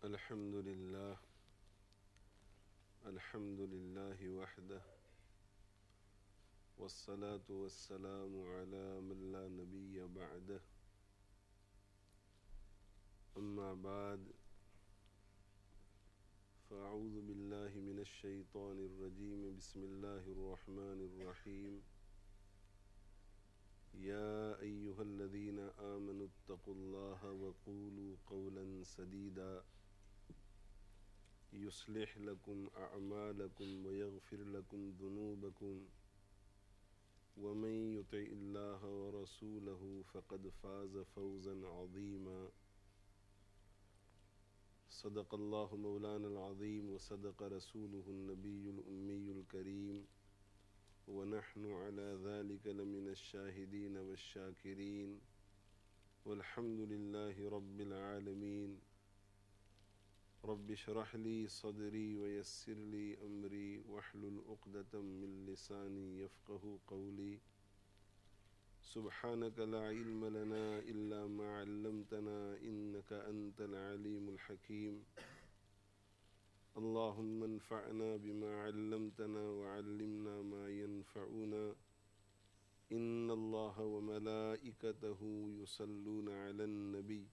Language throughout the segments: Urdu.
الحمد لله الحمد لله وحده والصلاة والسلام على من لا نبي بعده أما بعد فأعوذ بالله من الشيطان الرجيم بسم الله الرحمن الرحيم يا أيها الذين آمنوا اتقوا الله وقولوا قولا سديدا يصلح لكم أعمالكم ويغفر لكم ذنوبكم ومن يطع الله ورسوله فقد فاز فوزا عظيما صدق الله مولانا العظيم وصدق رسوله النبي الأمي الكريم ونحن على ذلك لمن الشاهدين والشاكرين والحمد لله رب العالمين رب اشرح لي صدري ويسر لي أمري واحلل عقدة من لساني يفقه قولي سبحانك لا علم لنا إلا ما علمتنا إنك أنت العليم الحكيم اللهم انفعنا بما علمتنا وعلمنا ما ينفعنا إن الله وملائكته يصلون على النبي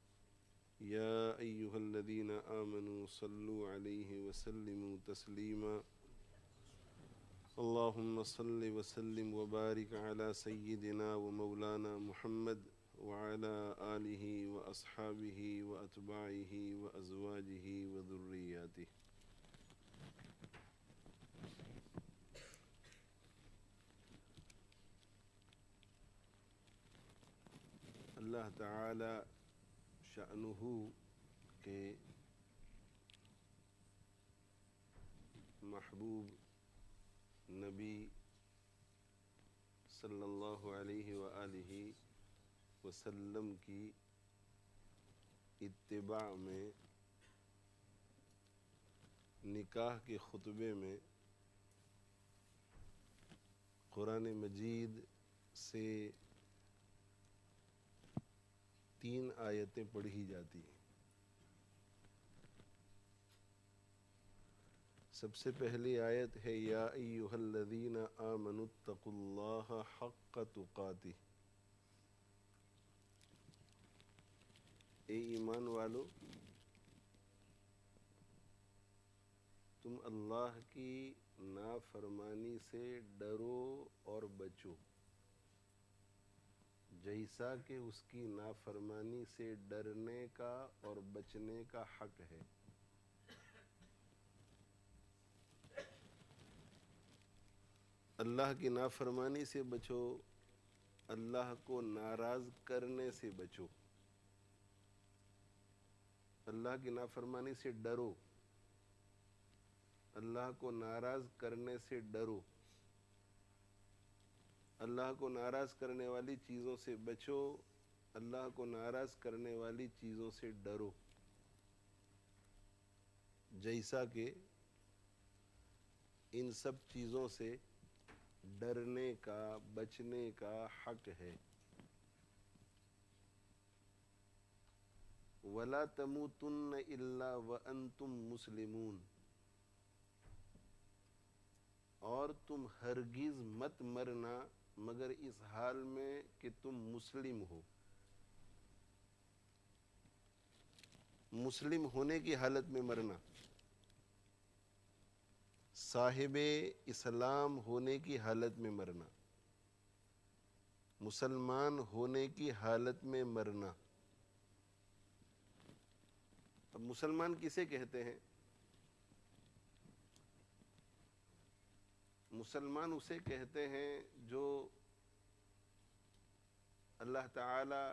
يا أيها الذين آمنوا صلوا عليه وسلموا تسليما اللهم صل وسلم وبارك على سيدنا ومولانا محمد وعلى آله وأصحابه وأتباعه وأزواجه وذرياته اللہ تعالی شأنہ کے محبوب نبی صلی اللہ علیہ وآلہ وسلم کی اتباع میں نکاح کے خطبے میں قرآن مجید سے 3 آیتیں پڑھی جاتی ہیں۔ سب سے پہلی آیت ہے یا ایھا الذین آمنوا اتقوا اللہ حق تقاتہ، اے ایمان والو تم اللہ کی نافرمانی سے ڈرو اور بچو جیسا کہ اس کی نافرمانی سے ڈرنے کا اور بچنے کا حق ہے۔ اللہ کی نافرمانی سے بچو، اللہ کو ناراض کرنے سے بچو، اللہ کی نافرمانی سے ڈرو، اللہ کو ناراض کرنے سے ڈرو، اللہ کو ناراض کرنے والی چیزوں سے بچو، اللہ کو ناراض کرنے والی چیزوں سے ڈرو جیسا کہ ان سب چیزوں سے ڈرنے کا بچنے کا حق ہے۔ وَلَا تَمُوتُنَّ إِلَّا وَأَنْتُمْ مُسْلِمُونَ، اور تم ہرگز مت مرنا مگر اس حال میں کہ تم مسلم ہو، مسلم ہونے کی حالت میں مرنا، صاحب اسلام ہونے کی حالت میں مرنا، مسلمان ہونے کی حالت میں مرنا۔ اب مسلمان کسے کہتے ہیں؟ مسلمان اسے کہتے ہیں جو اللہ تعالی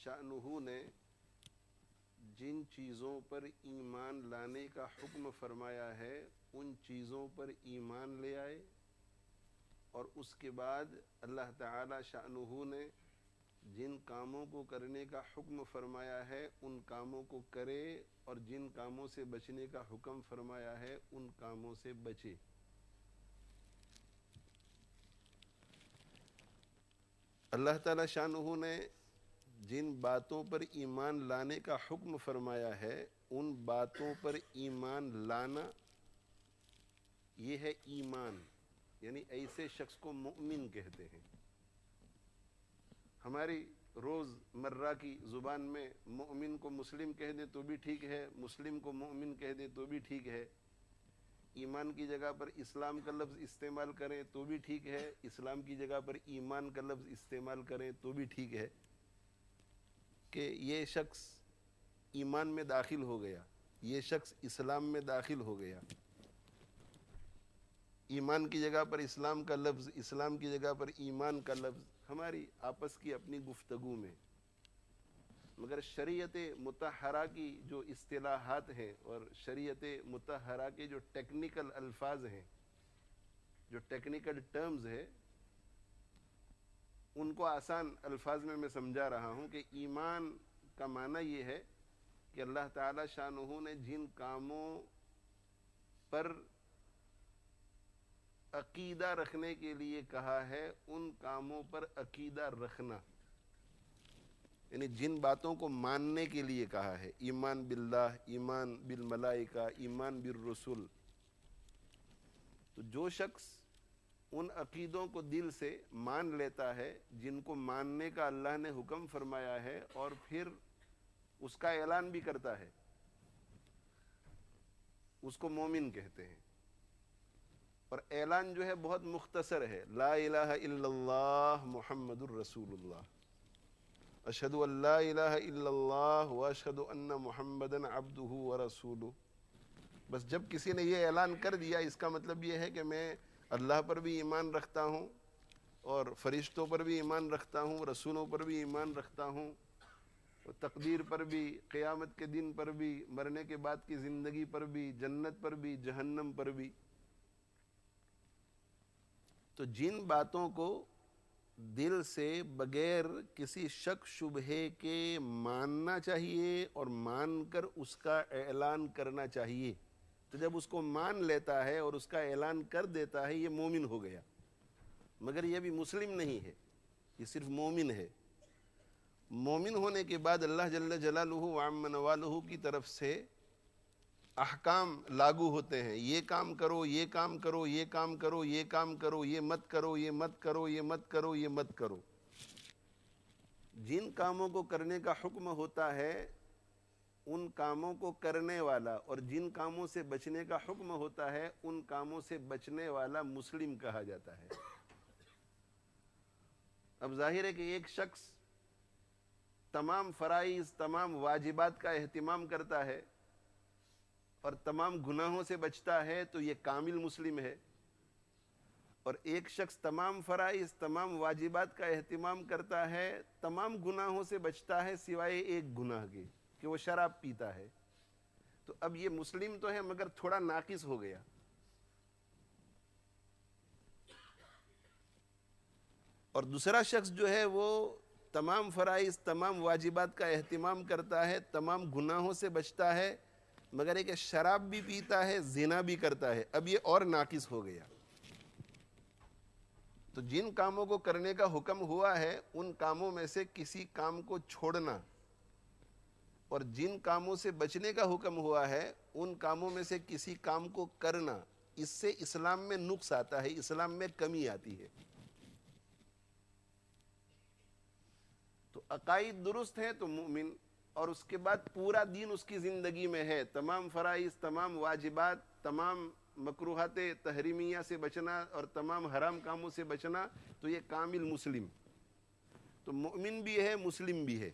شأنہ نے جن چیزوں پر ایمان لانے کا حکم فرمایا ہے ان چیزوں پر ایمان لے آئے، اور اس کے بعد اللہ تعالی شأنہ نے جن کاموں کو کرنے کا حکم فرمایا ہے ان کاموں کو کرے، اور جن کاموں سے بچنے کا حکم فرمایا ہے ان کاموں سے بچے۔ اللہ تعالی شانہ نے جن باتوں پر ایمان لانے کا حکم فرمایا ہے ان باتوں پر ایمان لانا یہ ہے ایمان، یعنی ایسے شخص کو مؤمن کہتے ہیں۔ ہماری روز مرہ کی زبان میں مؤمن کو مسلم کہہ دیں تو بھی ٹھیک ہے، مسلم کو مؤمن کہہ دیں تو بھی ٹھیک ہے، ایمان کی جگہ پر اسلام کا لفظ استعمال کریں تو بھی ٹھیک ہے، اسلام کی جگہ پر ایمان کا لفظ استعمال کریں تو بھی ٹھیک ہے کہ یہ شخص ایمان میں داخل ہو گیا، یہ شخص اسلام میں داخل ہو گیا۔ ایمان کی جگہ پر اسلام کا لفظ، اسلام کی جگہ پر ایمان کا لفظ ہماری آپس کی اپنی گفتگو میں، مگر شریعت مطہرہ کی جو اصطلاحات ہیں اور شریعت مطہرہ کے جو ٹیکنیکل الفاظ ہیں، جو ٹیکنیکل ٹرمز ہیں، ان کو آسان الفاظ میں سمجھا رہا ہوں کہ ایمان کا معنی یہ ہے کہ اللہ تعالی شانہ نے جن کاموں پر عقیدہ رکھنے کے لیے کہا ہے ان کاموں پر عقیدہ رکھنا، یعنی جن باتوں کو ماننے کے لیے کہا ہے، ایمان باللہ، ایمان بالملائکہ، ایمان بالرسل، تو جو شخص ان عقیدوں کو دل سے مان لیتا ہے جن کو ماننے کا اللہ نے حکم فرمایا ہے اور پھر اس کا اعلان بھی کرتا ہے، اس کو مومن کہتے ہیں۔ اور اعلان جو ہے بہت مختصر ہے، لا الہ الا اللہ محمد الرسول اللہ، اشہد ان لا الہ الا اللہ واشہد ان محمدا عبدہ ورسولہ۔ بس جب کسی نے یہ اعلان کر دیا اس کا مطلب یہ ہے کہ میں اللہ پر بھی ایمان رکھتا ہوں اور فرشتوں پر بھی ایمان رکھتا ہوں، رسولوں پر بھی ایمان رکھتا ہوں، تقدیر پر بھی، قیامت کے دن پر بھی، مرنے کے بعد کی زندگی پر بھی، جنت پر بھی، جہنم پر بھی۔ تو جن باتوں کو دل سے بغیر کسی شک شبہے کے ماننا چاہیے اور مان کر اس کا اعلان کرنا چاہیے، تو جب اس کو مان لیتا ہے اور اس کا اعلان کر دیتا ہے یہ مومن ہو گیا، مگر یہ بھی مسلم نہیں ہے، یہ صرف مومن ہے۔ مومن ہونے کے بعد اللہ جل جلالہ وعم نوالہ کی طرف سے احکام لاگو ہوتے ہیں، یہ کام کرو، یہ کام کرو، یہ کام کرو، یہ کام کرو، یہ مت کرو، یہ مت کرو، یہ مت کرو، یہ مت کرو۔ جن کاموں کو کرنے کا حکم ہوتا ہے ان کاموں کو کرنے والا، اور جن کاموں سے بچنے کا حکم ہوتا ہے ان کاموں سے بچنے والا مسلم کہا جاتا ہے۔ اب ظاہر ہے کہ ایک شخص تمام فرائض، تمام واجبات کا اہتمام کرتا ہے اور تمام گناہوں سے بچتا ہے تو یہ کامل مسلم ہے، اور ایک شخص تمام فرائض، تمام واجبات کا اہتمام کرتا ہے، تمام گناہوں سے بچتا ہے سوائے ایک گناہ کے کہ وہ شراب پیتا ہے، تو اب یہ مسلم تو ہے مگر تھوڑا ناقص ہو گیا۔ اور دوسرا شخص جو ہے وہ تمام فرائض، تمام واجبات کا اہتمام کرتا ہے، تمام گناہوں سے بچتا ہے، مگر ایک شراب بھی پیتا ہے، زنا بھی کرتا ہے، اب یہ اور ناقص ہو گیا۔ تو جن کاموں کو کرنے کا حکم ہوا ہے ان کاموں میں سے کسی کام کو چھوڑنا، اور جن کاموں سے بچنے کا حکم ہوا ہے ان کاموں میں سے کسی کام کو کرنا، اس سے اسلام میں نقص آتا ہے، اسلام میں کمی آتی ہے۔ تو عقائد درست ہے تو مومن، اور اس کے بعد پورا دین اس کی زندگی میں ہے، تمام فرائض، تمام واجبات، تمام مکروہات تحریمیہ سے بچنا اور تمام حرام کاموں سے بچنا، تو یہ کامل مسلم، تو مومن بھی ہے مسلم بھی ہے۔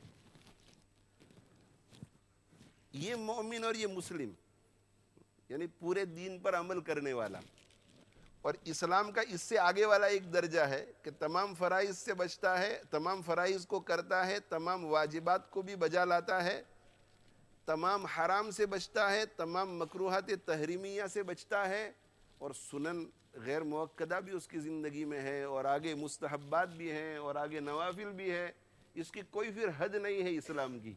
یہ مومن اور یہ مسلم یعنی پورے دین پر عمل کرنے والا، اور اسلام کا اس سے آگے والا ایک درجہ ہے کہ تمام فرائض سے بچتا ہے، تمام فرائض کو کرتا ہے، تمام واجبات کو بھی بجا لاتا ہے، تمام حرام سے بچتا ہے، تمام مکروہات تحریمیہ سے بچتا ہے، اور سنن غیر موقدہ بھی اس کی زندگی میں ہے، اور آگے مستحبات بھی ہیں، اور آگے نوافل بھی ہے، اس کی کوئی پھر حد نہیں ہے اسلام کی۔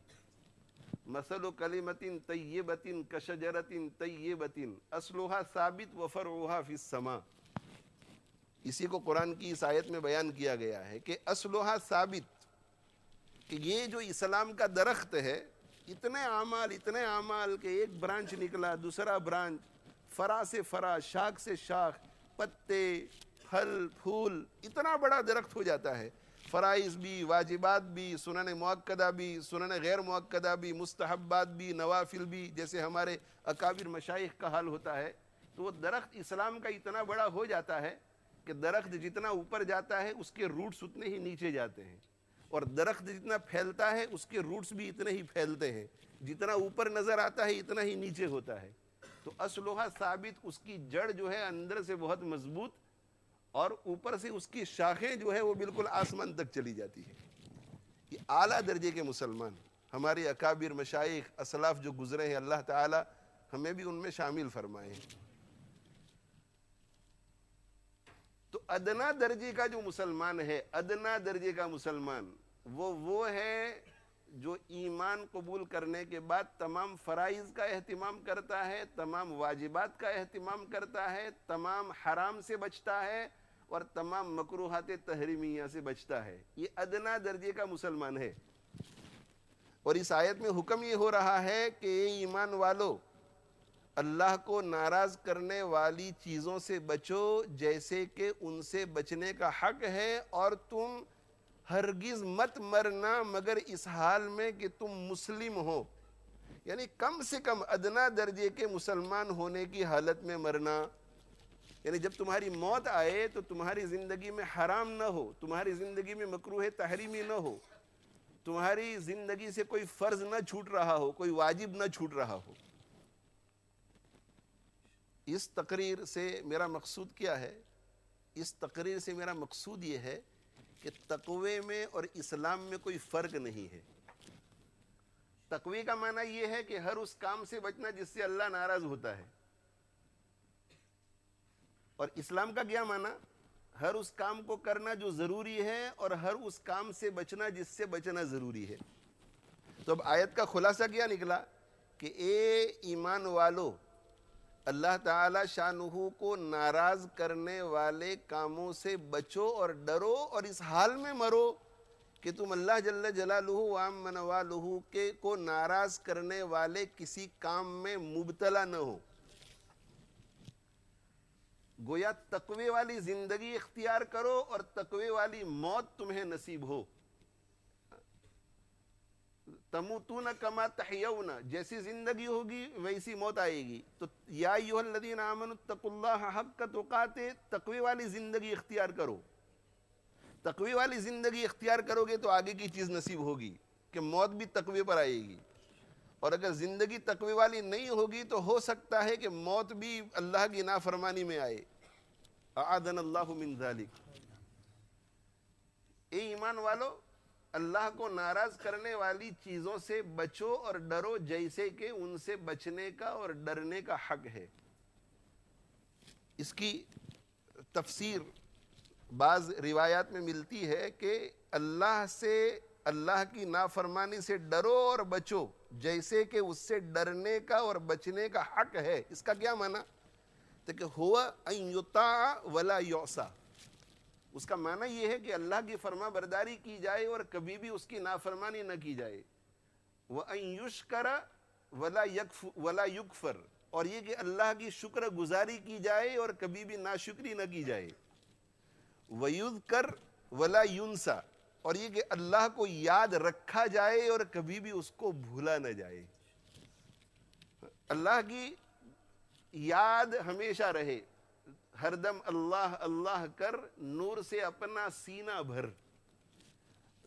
مثل کلمۃ طیبۃ کشجرۃ طیبۃ اصلها ثابت وفرعها فی السماء، اسی کو قرآن کی اس آیت میں بیان کیا گیا ہے کہ اصلها ثابت، کہ یہ جو اسلام کا درخت ہے، اتنے اعمال کہ ایک برانچ نکلا، دوسرا برانچ، فرع سے فرع، شاخ سے شاخ، پتے، پھل، پھول، اتنا بڑا درخت ہو جاتا ہے۔ فرائض بھی، واجبات بھی، سنن مؤکدہ بھی، سنن غیر مؤکدہ بھی، مستحبات بھی، نوافل بھی، جیسے ہمارے اکابر مشائخ کا حال ہوتا ہے۔ تو وہ درخت اسلام کا اتنا بڑا ہو جاتا ہے کہ درخت جتنا اوپر جاتا ہے اس کے روٹس اتنے ہی نیچے جاتے ہیں، اور درخت جتنا پھیلتا ہے اس کے روٹس بھی اتنے ہی پھیلتے ہیں، جتنا اوپر نظر آتا ہے اتنا ہی نیچے ہوتا ہے۔ تو اصلها ثابت، اس کی جڑ جو ہے اندر سے بہت مضبوط، اور اوپر سے اس کی شاخیں جو ہے وہ بالکل آسمان تک چلی جاتی ہے۔ یہ اعلیٰ درجے کے مسلمان، ہمارے اکابر مشائخ اسلاف جو گزرے ہیں، اللہ تعالی ہمیں بھی ان میں شامل فرمائے ہیں۔ تو ادنا درجے کا جو مسلمان ہے، ادنا درجے کا مسلمان، وہ ہے جو ایمان قبول کرنے کے بعد تمام فرائض کا اہتمام کرتا ہے، تمام واجبات کا اہتمام کرتا ہے، تمام حرام سے بچتا ہے، اور تمام مکروہات تحریمیہ سے بچتا ہے۔ یہ ادنا درجے کا مسلمان ہے۔ اور اس آیت میں حکم یہ ہو رہا ہے کہ اے ایمان والو، اللہ کو ناراض کرنے والی چیزوں سے بچو جیسے کہ ان سے بچنے کا حق ہے، اور تم ہرگز مت مرنا مگر اس حال میں کہ تم مسلم ہو، یعنی کم سے کم ادنا درجے کے مسلمان ہونے کی حالت میں مرنا، یعنی جب تمہاری موت آئے تو تمہاری زندگی میں حرام نہ ہو، تمہاری زندگی میں مکروہ تحریمی نہ ہو، تمہاری زندگی سے کوئی فرض نہ چھوٹ رہا ہو، کوئی واجب نہ چھوٹ رہا ہو۔ اس تقریر سے میرا مقصود کیا ہے؟ اس تقریر سے میرا مقصود یہ ہے کہ تقوی میں اور اسلام میں کوئی فرق نہیں ہے۔ تقوی کا معنی یہ ہے کہ ہر اس کام سے بچنا جس سے اللہ ناراض ہوتا ہے، اور اسلام کا کیا معنی؟ ہر اس کام کو کرنا جو ضروری ہے، اور ہر اس کام سے بچنا جس سے بچنا ضروری ہے۔ تو اب آیت کا خلاصہ کیا نکلا کہ اے ایمان والو، اللہ تعالی شانہ کو ناراض کرنے والے کاموں سے بچو اور ڈرو، اور اس حال میں مرو کہ تم اللہ جل جلالہ و عم نوالہ کے کو ناراض کرنے والے کسی کام میں مبتلا نہ ہو۔ گویا تقوی والی زندگی اختیار کرو اور تقوی والی موت تمہیں نصیب ہو۔ تموتون کما تحیون، جیسی زندگی ہوگی ویسی موت آئے گی۔ تو یا ایھا الذین آمنوا اتقوا اللہ حق تقاتہ، تقوی والی زندگی اختیار کرو۔ تقوی والی زندگی اختیار کرو گے تو آگے کی چیز نصیب ہوگی کہ موت بھی تقوی پر آئے گی، اور اگر زندگی تقوی والی نہیں ہوگی تو ہو سکتا ہے کہ موت بھی اللہ کی نافرمانی میں آئے۔ اعاذنا اللہ من ذلک۔ اے ایمان والو، اللہ کو ناراض کرنے والی چیزوں سے بچو اور ڈرو جیسے کہ ان سے بچنے کا اور ڈرنے کا حق ہے۔ اس کی تفسیر بعض روایات میں ملتی ہے کہ اللہ کی نافرمانی سے ڈرو اور بچو جیسے کہ اس سے ڈرنے کا اور بچنے کا حق ہے۔ اس کا کیا معنی؟ تو کہ ہوا ان یطاع ولا یعصى، اس کا معنی یہ ہے کہ اللہ کی فرما برداری کی جائے اور کبھی بھی اس کی نافرمانی نہ کی جائے۔ وَأَن يُشْكَرَ وَلَا يُكْفَرْ، اور یہ کہ اللہ کی شکر گزاری کی جائے اور کبھی بھی ناشکری نہ کی جائے۔ وَيُذْكَرْ وَلَا يُنْسَى، اور یہ کہ اللہ کو یاد رکھا جائے اور کبھی بھی اس کو بھولا نہ جائے۔ اللہ کی یاد ہمیشہ رہے، ہر دم اللہ اللہ کر، نور سے اپنا سینہ بھر۔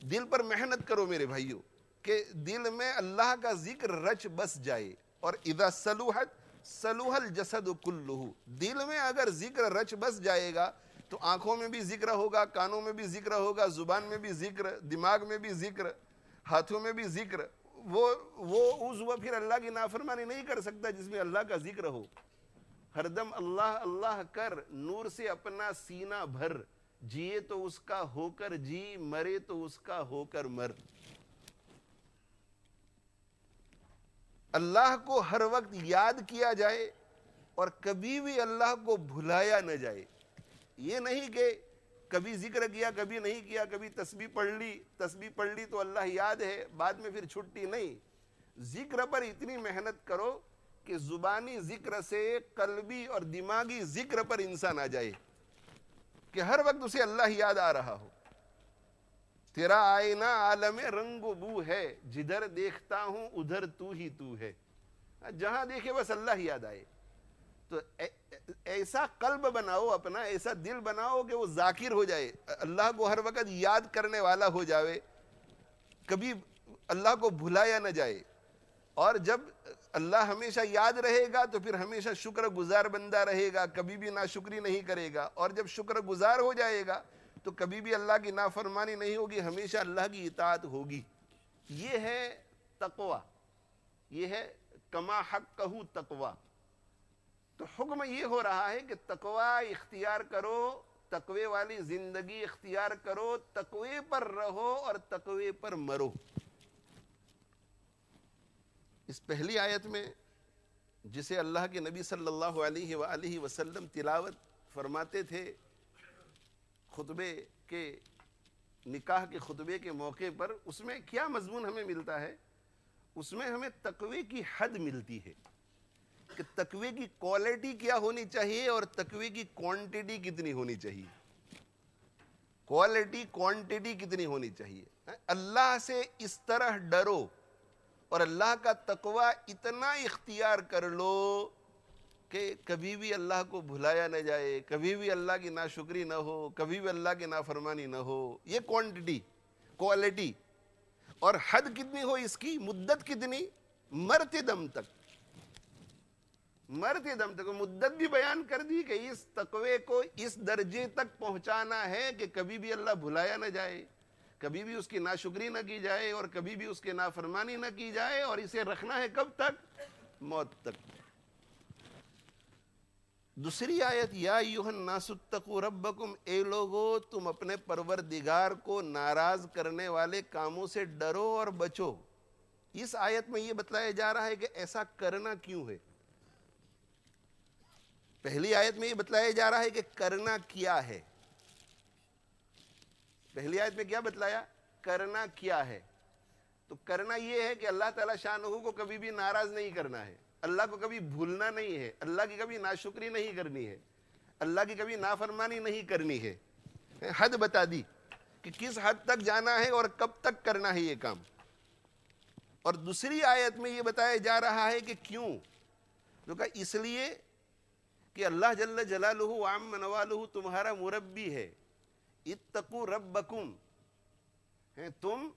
دل پر محنت کرو میرے بھائیو کہ دل میں اللہ کا ذکر رچ بس جائے، اور اذا صلحت صلح الجسد کلہ، دل میں اگر ذکر رچ بس جائے گا تو آنکھوں میں بھی ذکر ہوگا، کانوں میں بھی ذکر ہوگا، زبان میں بھی ذکر، دماغ میں بھی ذکر، ہاتھوں میں بھی ذکر۔ وہ عضو پھر اللہ کی نافرمانی نہیں کر سکتا جس میں اللہ کا ذکر ہو۔ ہر دم اللہ اللہ کر، نور سے اپنا سینہ بھر، جیے تو اس کا ہو کر جی، مرے تو اس کا ہو کر مر۔ اللہ کو ہر وقت یاد کیا جائے اور کبھی بھی اللہ کو بھلایا نہ جائے۔ یہ نہیں کہ کبھی ذکر کیا کبھی نہیں کیا, کبھی تسبیح پڑھ لی تو اللہ یاد ہے, بعد میں پھر چھٹی نہیں. ذکر پر اتنی محنت کرو کہ زبانی ذکر سے قلبی اور دماغی ذکر پر انسان آ جائے کہ ہر وقت اسے اللہ یاد آ رہا ہو. تیرا آئینہ عالم رنگ و بو ہے, جدھر دیکھتا ہوں ادھر تو ہی تو ہے. جہاں دیکھے بس اللہ یاد آئے. تو ایسا قلب بناؤ اپنا, ایسا دل بناؤ کہ وہ ذاکر ہو جائے, اللہ کو ہر وقت یاد کرنے والا ہو جائے, کبھی اللہ کو بھلایا نہ جائے. اور جب اللہ ہمیشہ یاد رہے گا تو پھر ہمیشہ شکر گزار بندہ رہے گا, کبھی بھی ناشکری نہیں کرے گا. اور جب شکر گزار ہو جائے گا تو کبھی بھی اللہ کی نافرمانی نہیں ہوگی, ہمیشہ اللہ کی اطاعت ہوگی. یہ ہے تقوی, یہ ہے کما حقہ تقوی. تو حکم یہ ہو رہا ہے کہ تقوی اختیار کرو, تقوی والی زندگی اختیار کرو, تقوی پر رہو اور تقوی پر مرو. اس پہلی آیت میں جسے اللہ کے نبی صلی اللہ علیہ وآلہ وسلم تلاوت فرماتے تھے خطبے کے, نکاح کے خطبے کے موقع پر, اس میں کیا مضمون ہمیں ملتا ہے؟ اس میں ہمیں تقوی کی حد ملتی ہے کہ تقوی کی کوالٹی کیا ہونی چاہیے اور تقوی کی کوانٹٹی کتنی ہونی چاہیے. کوالٹی کوانٹٹی کتنی ہونی چاہیے. اللہ سے اس طرح ڈرو اور اللہ کا تقوی اتنا اختیار کر لو کہ کبھی بھی اللہ کو بھلایا نہ جائے, کبھی بھی اللہ کی ناشکری نہ ہو, کبھی بھی اللہ کی نافرمانی نہ ہو. یہ کوانٹٹی, کوالٹی. اور حد کتنی ہو اس کی, مدت کتنی, مرتے دم تک, مرتے دم تک. مدت بھی بیان کر دی کہ اس تقوی کو اس درجے تک پہنچانا ہے کہ کبھی بھی اللہ بھلایا نہ جائے, کبھی بھی اس کی ناشکری نہ کی جائے اور کبھی بھی اس کے نافرمانی نہ کی جائے. اور اسے رکھنا ہے کب تک؟ موت تک. دوسری آیت, یا ایھا الناس اتقوا ربکم, اے لوگو تم اپنے پروردگار کو ناراض کرنے والے کاموں سے ڈرو اور بچو. اس آیت میں یہ بتلایا جا رہا ہے کہ ایسا کرنا کیوں ہے. پہلی آیت میں یہ بتلایا جا رہا ہے کہ کرنا کیا ہے. پہلی آیت میں کیا بتلایا؟ کرنا کیا ہے. تو کرنا یہ ہے کہ اللہ تعالیٰ شانہ کو کبھی بھی ناراض نہیں کرنا ہے, اللہ کو کبھی بھولنا نہیں ہے, اللہ کی کبھی ناشکری نہیں کرنی ہے, اللہ کی کبھی نافرمانی نہیں کرنی ہے. حد بتا دی کہ کس حد تک جانا ہے اور کب تک کرنا ہے یہ کام. اور دوسری آیت میں یہ بتایا جا رہا ہے کہ کیوں, جو کہ اس لیے کہ اللہ جل جلالہ وعم نوالہ تمہارا مربی ہے. اتقوا ربکم, تم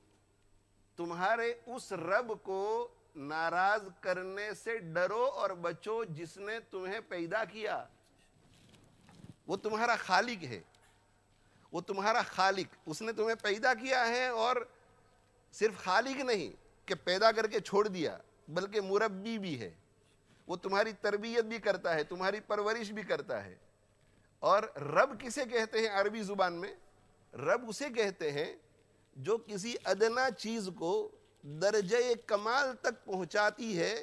تمہارے اس رب کو ناراض کرنے سے ڈرو اور بچو جس نے تمہیں پیدا کیا. وہ تمہارا خالق ہے, وہ تمہارا خالق, اس نے تمہیں پیدا کیا ہے. اور صرف خالق نہیں کہ پیدا کر کے چھوڑ دیا, بلکہ مربی بھی ہے. وہ تمہاری تربیت بھی کرتا ہے, تمہاری پرورش بھی کرتا ہے. اور رب کسے کہتے ہیں عربی زبان میں؟ رب اسے کہتے ہیں جو کسی ادنا چیز کو درجہ کمال تک پہنچاتی ہے.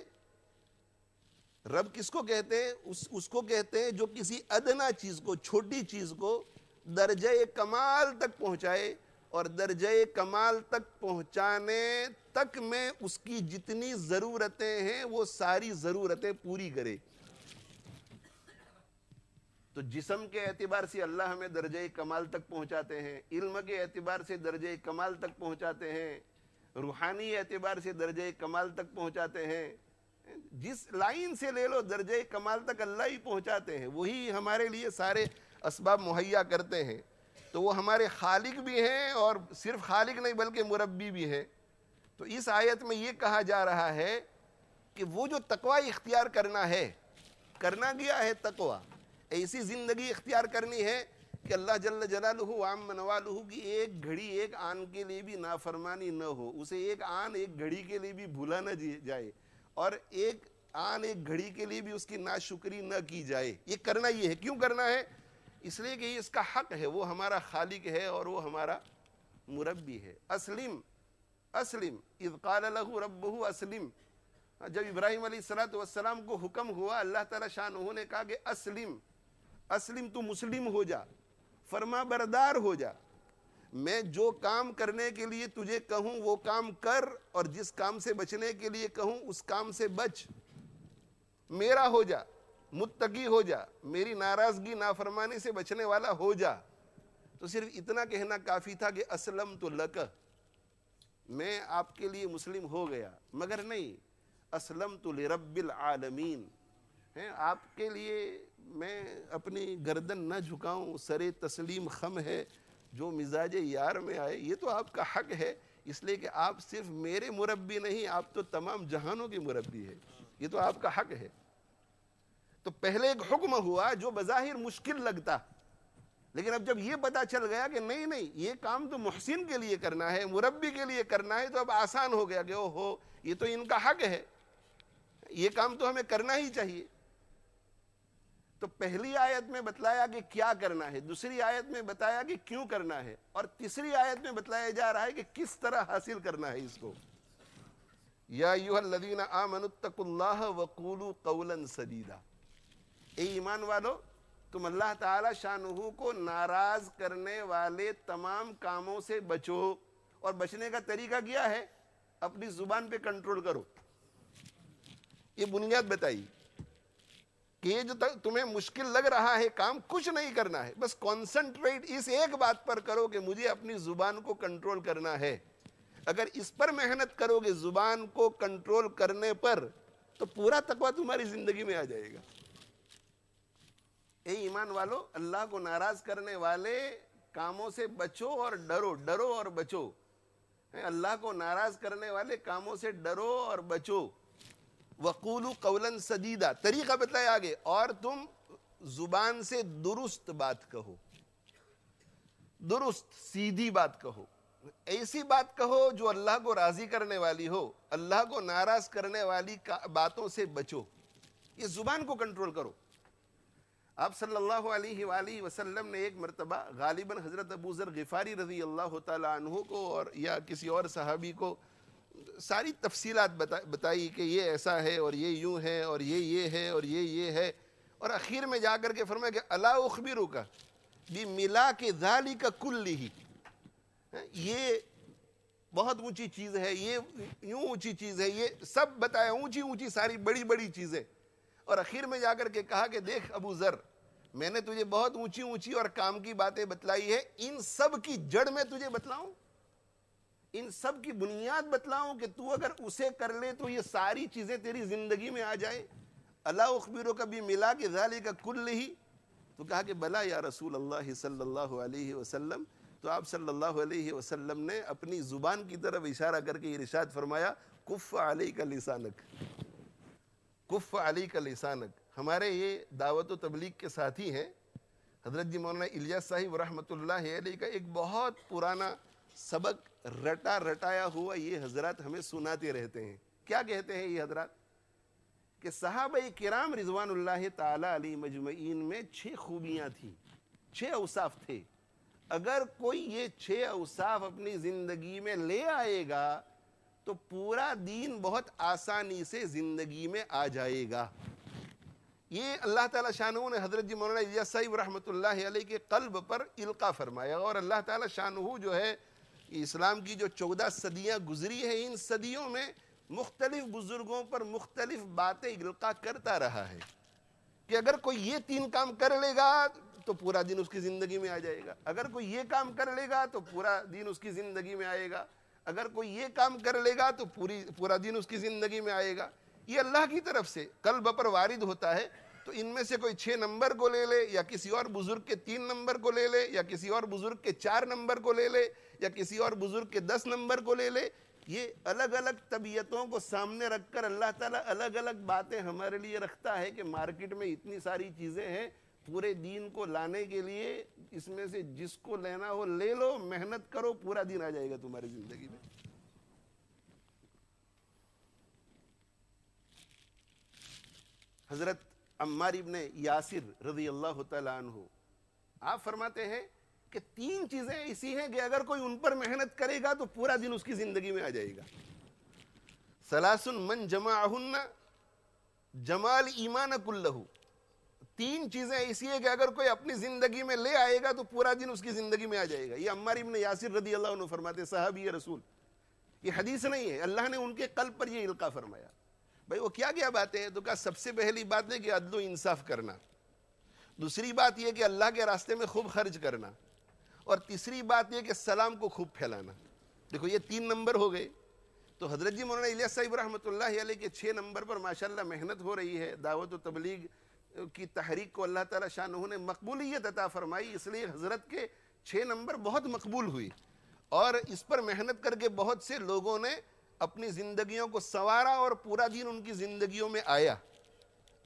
رب کس کو کہتے ہیں؟ اس کو کہتے ہیں جو کسی ادنا چیز کو, چھوٹی چیز کو درجہ کمال تک پہنچائے, اور درجہ کمال تک پہنچانے تک میں اس کی جتنی ضرورتیں ہیں وہ ساری ضرورتیں پوری کرے. تو جسم کے اعتبار سے اللہ ہمیں درجہ کمال تک پہنچاتے ہیں, علم کے اعتبار سے درجہ کمال تک پہنچاتے ہیں, روحانی اعتبار سے درجہ کمال تک پہنچاتے ہیں. جس لائن سے لے لو درجہ کمال تک اللہ ہی پہنچاتے ہیں. وہی ہمارے لیے سارے اسباب مہیا کرتے ہیں. تو وہ ہمارے خالق بھی ہیں, اور صرف خالق نہیں بلکہ مربی بھی ہے. تو اس آیت میں یہ کہا جا رہا ہے کہ وہ جو تقوی اختیار کرنا ہے, کرنا گیا ہے تقوی, ایسی زندگی اختیار کرنی ہے کہ اللہ جل جلالہ وعم نوالہ کی ایک گھڑی ایک آن کے لیے بھی نافرمانی نہ ہو, اسے ایک آن ایک گھڑی کے لیے بھی بھولا نہ جائے, اور ایک آن ایک گھڑی کے لیے بھی اس کی ناشکری نہ کی جائے. یہ کرنا یہ ہے. کیوں کرنا ہے؟ اس لیے کہ یہ اس کا حق ہے, وہ ہمارا خالق ہے اور وہ ہمارا مربی ہے. اسلم اسلم اذ قال له ربه اسلم. جب ابراہیم علیہ السلام کو حکم ہوا, اللہ تعالیٰ شانہ نے کہا کہ اسلم, اسلم تو مسلم ہو جا. فرما بردار ہو جا، میں جو کام کرنے کے لیے تجھے کہوں وہ کام کر، اور جس کام سے بچنے کے لیے کہوں اس کام سے بچ، میرا ہو جا، متقی ہو جا، میری ناراضگی نافرمانی سے بچنے والا ہو جا۔ تو صرف اتنا کہنا کافی تھا کہ اسلمت لک، میں آپ کے لیے مسلم ہو گیا، مگر نہیں، اسلمت لرب العالمین، آپ کے لیے میں اپنی گردن نہ جھکاؤں، سر تسلیم خم ہے، جو مزاج یار میں آئے، یہ تو آپ کا حق ہے، اس لیے کہ آپ صرف میرے مربی نہیں، آپ تو تمام جہانوں کے مربی ہے، یہ تو آپ کا حق ہے۔ تو پہلے ایک حکم ہوا جو بظاہر مشکل لگتا، لیکن اب جب یہ پتا چل گیا کہ نہیں نہیں، یہ کام تو محسن کے لیے کرنا ہے، مربی کے لیے کرنا ہے، تو اب آسان ہو گیا کہ اوہو یہ تو ان کا حق ہے، یہ کام تو ہمیں کرنا ہی چاہیے۔ تو پہلی آیت میں بتلایا کہ کیا کرنا ہے، دوسری آیت میں بتایا کہ کیوں کرنا ہے، اور تیسری آیت میں بتلایا جا رہا ہے کہ کس طرح حاصل کرنا ہے اس کو۔ یا ایھا الذین آمنوا اتقوا اللہ وقولوا قولا سدیدا، اے ایمان والو تم اللہ تعالی شانہ کو ناراض کرنے والے تمام کاموں سے بچو، اور بچنے کا طریقہ کیا ہے؟ اپنی زبان پہ کنٹرول کرو۔ یہ بنیاد بتائی کہ یہ جو تمہیں مشکل لگ رہا ہے کام، کچھ نہیں کرنا ہے، بس کانسنٹریٹ اس ایک بات پر کرو کہ مجھے اپنی زبان کو کنٹرول کرنا ہے۔ اگر اس پر محنت کرو گے زبان کو کنٹرول کرنے پر، تو پورا تقویٰ تمہاری زندگی میں آ جائے گا۔ اے ایمان والو، اللہ کو ناراض کرنے والے کاموں سے بچو اور ڈرو، ڈرو اور بچو۔ اللہ کو ناراض کرنے والے کاموں سے ڈرو اور بچو۔ وقولوا قولا سدیدا، طریقہ بتلایا آگے، اور تم زبان سے درست بات کہو، درست سیدھی بات کہو، ایسی بات کہو جو اللہ کو راضی کرنے والی ہو، اللہ کو ناراض کرنے والی باتوں سے بچو۔ یہ زبان کو کنٹرول کرو۔ آپ صلی اللہ علیہ وآلہ وسلم نے ایک مرتبہ غالباً حضرت ابو ذر غفاری رضی اللہ تعالی عنہ کو، اور یا کسی اور صحابی کو، ساری تفصیلات بتائی کہ یہ ایسا ہے اور یہ یوں ہے اور یہ ہے اور یہ ہے، اور اخیر میں جا کر کے فرمایا کہ الا اخبرک بملاک ذلک کلہ، یہ بہت اونچی چیز ہے، یہ یوں اونچی چیز ہے، یہ سب بتایا، اونچی اونچی ساری بڑی بڑی چیزیں، اور اخیر میں جا کر کے کہا کہ دیکھ ابو ذر، میں نے تجھے بہت اونچی اونچی اور کام کی باتیں بتلائی ہے، ان سب کی جڑ میں تجھے بتلاؤں، ان سب کی بنیاد بتلاؤں کہ تو اگر اسے کر لے تو یہ ساری چیزیں تیری زندگی میں آ جائیں۔ الا اخبرک بملاک ذلک کلہ، تو کہا کہ بلا یا رسول اللہ صلی اللہ علیہ وسلم۔ تو آپ صلی اللہ علیہ وسلم نے اپنی زبان کی طرف اشارہ کر کے ارشاد فرمایا، کف علیک لسانک، کف علیک لسانک۔ ہمارے یہ دعوت و تبلیغ کے ساتھی ہیں، حضرت جی مولانا الیاس صاحب رحمۃ اللہ علیہ کا ایک بہت پرانا سبق رٹا رٹایا ہوا یہ حضرات ہمیں سناتے رہتے ہیں۔ کیا کہتے ہیں یہ حضرات؟ کہ صحابہ کرام رضوان اللہ تعالی علیہ مجمعین میں 6 خوبیاں تھیں، 6 اوصاف تھے۔ اگر کوئی یہ 6 اوصاف اپنی زندگی میں لے آئے گا تو پورا دین بہت آسانی سے زندگی میں آ جائے گا۔ یہ اللہ تعالیٰ شانہ نے حضرت جی مولانا الیاس صاحب رحمۃ اللہ علیہ کے قلب پر القا فرمایا، اور اللہ تعالیٰ شانہ جو ہے اسلام کی جو 14 صدیاں گزری ہیں، ان صدیوں میں مختلف بزرگوں پر مختلف باتیں القا کرتا رہا ہے کہ اگر کوئی یہ 3 کام کر لے گا تو پورا دن اس کی زندگی میں آ جائے گا، اگر کوئی یہ کام کر لے گا تو پورا دن اس کی زندگی میں آئے گا، اگر کوئی یہ کام کر لے گا تو پورا دن اس کی زندگی میں آئے گا۔ یہ اللہ کی طرف سے قلب پر وارد ہوتا ہے۔ تو ان میں سے کوئی 6 نمبر کو لے لے، یا کسی اور بزرگ کے 3 نمبر کو لے لے، یا کسی اور بزرگ کے 4 نمبر کو لے لے، یا کسی اور بزرگ کے 10 نمبر کو لے لے، یہ الگ الگ طبیعتوں کو سامنے رکھ کر اللہ تعالیٰ الگ الگ باتیں ہمارے لیے رکھتا ہے کہ مارکیٹ میں اتنی ساری چیزیں ہیں، پورے دین کو لانے کے لیے اس میں سے جس کو لینا ہو لے لو، محنت کرو، پورا دن آ جائے گا تمہاری زندگی میں۔ حضرت عمار ابن یاسر رضی اللہ تعالیٰ عنہ آپ فرماتے ہیں کہ 3 چیزیں ایسی ہیں کہ اگر کوئی ان پر محنت کرے گا تو پورا دن اس کی زندگی میں آ جائے گا۔ ثلاث من جمعہن جمال ایمان کلہ، 3 چیزیں ایسی ہیں کہ اگر کوئی اپنی زندگی میں لے آئے گا تو پورا دن اس کی زندگی میں آ جائے گا. یہ عمار ابن یاسر رضی اللہ عنہ فرماتے, صحابی رسول, یہ حدیث نہیں ہے, اللہ نے ان کے قلب پر یہ القاء فرمایا. بھائی وہ کیا باتیں ہیں؟ تو کہا سب سے پہلی بات ہے کہ عدل و انصاف کرنا, دوسری بات یہ کہ اللہ کے راستے میں خوب خرچ کرنا, اور تیسری بات یہ کہ سلام کو خوب پھیلانا. دیکھو یہ 3 نمبر ہو گئے. تو حضرت جی مولانا الیاس صاحب رحمۃ اللہ علیہ کے 6 نمبر پر ماشاءاللہ محنت ہو رہی ہے. دعوت و تبلیغ کی تحریک کو اللہ تعالیٰ شانہ نے مقبولیت عطا فرمائی, اس لیے حضرت کے 6 نمبر بہت مقبول ہوئی, اور اس پر محنت کر کے بہت سے لوگوں نے اپنی زندگیوں کو سنوارا اور پورا دین ان کی زندگیوں میں آیا.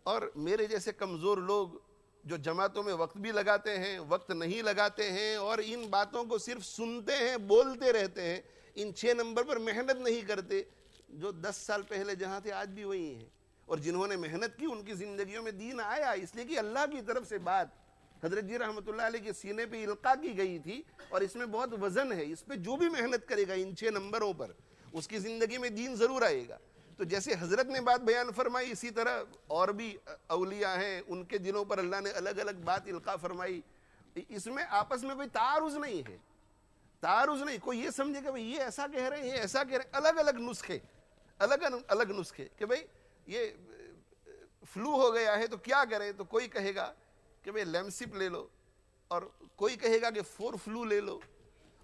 اور میرے جیسے کمزور لوگ جو جماعتوں میں وقت بھی لگاتے ہیں, وقت نہیں لگاتے ہیں, اور ان باتوں کو صرف سنتے ہیں, بولتے رہتے ہیں, ان 6 نمبر پر محنت نہیں کرتے, جو 10 سال پہلے جہاں تھے آج بھی وہی ہیں, اور جنہوں نے محنت کی ان کی زندگیوں میں دین آیا, اس لیے کہ اللہ کی طرف سے بات حضرت جی رحمۃ اللہ علیہ کے سینے پہ القاء کی گئی تھی, اور اس میں بہت وزن ہے. اس پہ جو بھی محنت کرے گا ان 6 نمبروں پر, اس کی زندگی میں دین ضرور آئے گا. تو جیسے حضرت نے بات بیان فرمائی, اسی طرح اور بھی اولیاء ہیں, ان کے دلوں پر اللہ نے الگ الگ بات القاء فرمائی. اس میں آپس میں کوئی تعارض نہیں ہے, تعارض نہیں. کوئی یہ سمجھے کہ بھئی یہ ایسا کہہ رہے ہیں, یہ ایسا کہہ رہے ہیں, الگ الگ نسخے, الگ نسخے کہ بھئی یہ فلو ہو گیا ہے تو کیا کریں. تو کوئی کہے گا کہ بھئی لیمسپ لے لو, اور کوئی کہے گا کہ 4 فلو لے لو,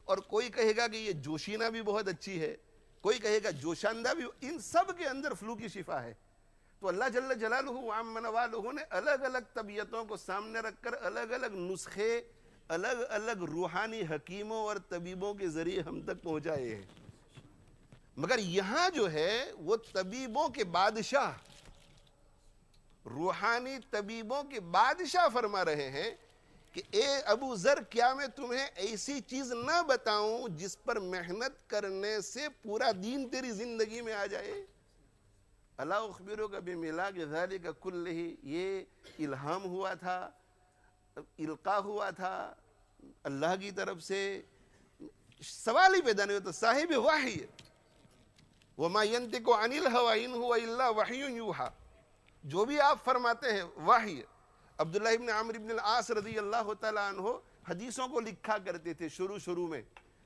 اور کوئی کہے گا کہ یہ جوشینہ بھی بہت اچھی ہے, کوئی کہے گا جوشاندہ بھی. ان سب کے اندر فلو کی شفا ہے. تو اللہ جل جلالہ وعم نوالہ نے الگ الگ طبیعتوں کو سامنے رکھ کر الگ الگ نسخے الگ الگ روحانی حکیموں اور طبیبوں کے ذریعے ہم تک پہنچائے ہیں. مگر یہاں جو ہے وہ طبیبوں کے بادشاہ, روحانی طبیبوں کے بادشاہ فرما رہے ہیں کہ اے ابو ذر, کیا میں تمہیں ایسی چیز نہ بتاؤں جس پر محنت کرنے سے پورا دین تیری زندگی میں آ جائے. الا اخبرک بملاک ذالک کلہ, یہ الہام ہوا تھا, القاء ہوا تھا اللہ کی طرف سے. سوال ہی پیدا نہیں ہوتا, صاحب وحی, وما ینطق عن الہوی ان هو الا وحی یوحی, جو بھی آپ فرماتے ہیں وحی. عبداللہ ابن عمرو ابن العاص رضی اللہ تعالیٰ عنہ حدیثوں کو لکھا کرتے تھے شروع میں.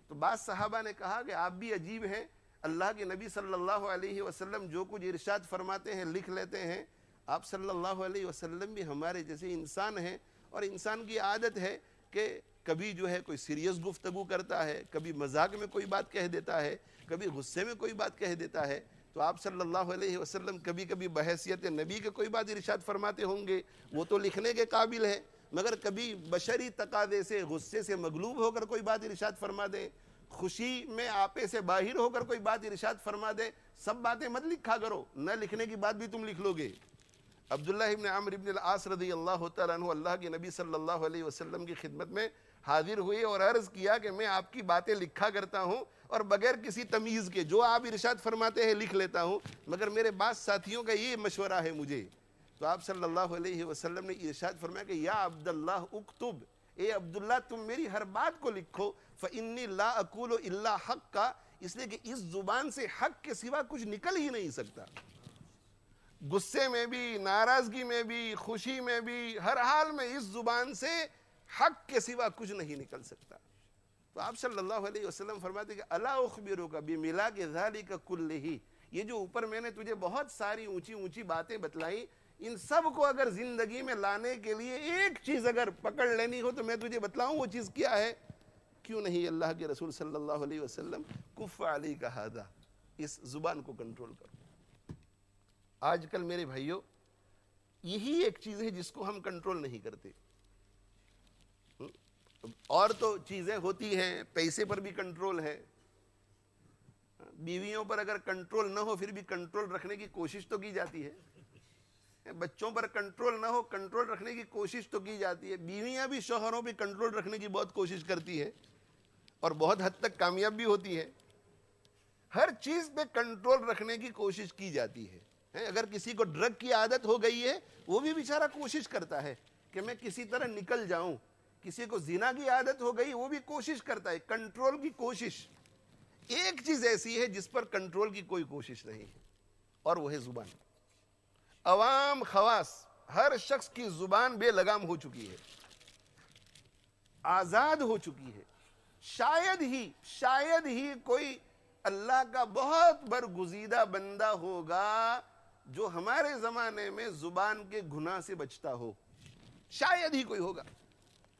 تو بعض صحابہ نے کہا کہ آپ بھی عجیب ہیں, اللہ کے نبی صلی اللہ علیہ وسلم جو کچھ ارشاد فرماتے ہیں لکھ لیتے ہیں, آپ صلی اللہ علیہ وسلم بھی ہمارے جیسے انسان ہیں, اور انسان کی عادت ہے کہ کبھی جو ہے کوئی سیریس گفتگو کرتا ہے, کبھی مذاق میں کوئی بات کہہ دیتا ہے, کبھی غصے میں کوئی بات کہہ دیتا ہے. تو آپ صلی اللہ علیہ وسلم کبھی کبھی بحیثیت نبی کے کوئی بات ارشاد فرماتے ہوں گے, وہ تو لکھنے کے قابل ہے, مگر کبھی بشری تقاضے سے غصے سے مغلوب ہو کر کوئی بات ارشاد فرما دیں, خوشی میں آپے سے باہر ہو کر کوئی بات ارشاد فرما دے. سب باتیں مت لکھا کرو, نہ لکھنے کی بات بھی تم لکھ لو گے. عبداللہ ابن عمرو ابن العاص رضی اللہ تعالیٰ عنہ اللہ کے نبی صلی اللہ علیہ وسلم کی خدمت میں حاضر ہوئے اور عرض کیا کہ میں آپ کی باتیں لکھا کرتا ہوں, اور بغیر کسی تمیز کے جو آپ ارشاد فرماتے ہیں لکھ لیتا ہوں, مگر میرے بعض ساتھیوں کا یہ مشورہ ہے مجھے. تو آپ صلی اللہ علیہ وسلم نے ارشاد فرمایا کہ یا عبداللہ اکتب, اے عبداللہ تم میری ہر بات کو لکھو. فإنی لا اقول الا حقا, اس لیے کہ اس زبان سے حق کے سوا کچھ نکل ہی نہیں سکتا. غصے میں بھی, ناراضگی میں بھی, خوشی میں بھی, ہر حال میں اس زبان سے حق کے سوا کچھ نہیں نکل سکتا. تو آپ صلی اللہ علیہ وسلم فرماتے کہ الا اخبرک بملاک ذالک کلہ, یہ جو اوپر میں نے تجھے بہت ساری اونچی اونچی باتیں بتلائیں, ان سب کو اگر زندگی میں لانے کے لیے ایک چیز اگر پکڑ لینی ہو تو میں تجھے بتلاؤں وہ چیز کیا ہے؟ کیوں نہیں اللہ کے رسول صلی اللہ علیہ وسلم, کف علیک ھذا, اس زبان کو کنٹرول کرو. آج کل میرے بھائیوں یہی ایک چیز ہے جس کو ہم کنٹرول نہیں کرتے. اور تو چیزیں ہوتی ہیں, پیسے پر بھی کنٹرول ہے, بیویوں پر اگر کنٹرول نہ ہو پھر بھی کنٹرول رکھنے کی کوشش تو کی جاتی ہے, بچوں پر کنٹرول نہ ہو کنٹرول رکھنے کی کوشش تو کی جاتی ہے, بیویاں بھی شوہروں پہ کنٹرول رکھنے کی بہت کوشش کرتی ہے اور بہت حد تک کامیاب بھی ہوتی ہے. ہر چیز پہ کنٹرول رکھنے کی کوشش کی جاتی ہے. اگر کسی کو ڈرگ کی عادت ہو گئی ہے وہ بھی بیچارہ کوشش کرتا ہے کہ میں کسی طرح نکل جاؤں. کسی کو زنا کی عادت ہو گئی وہ بھی کوشش کرتا ہے, کنٹرول کی کوشش. ایک چیز ایسی ہے جس پر کنٹرول کی کوئی کوشش نہیں ہے, اور وہ ہے زبان. عوام خواص ہر شخص کی زبان بے لگام ہو چکی ہے، آزاد ہو چکی ہے. شاید ہی کوئی اللہ کا بہت برگزیدہ بندہ ہوگا جو ہمارے زمانے میں زبان کے گناہ سے بچتا ہو. شاید ہی کوئی ہوگا.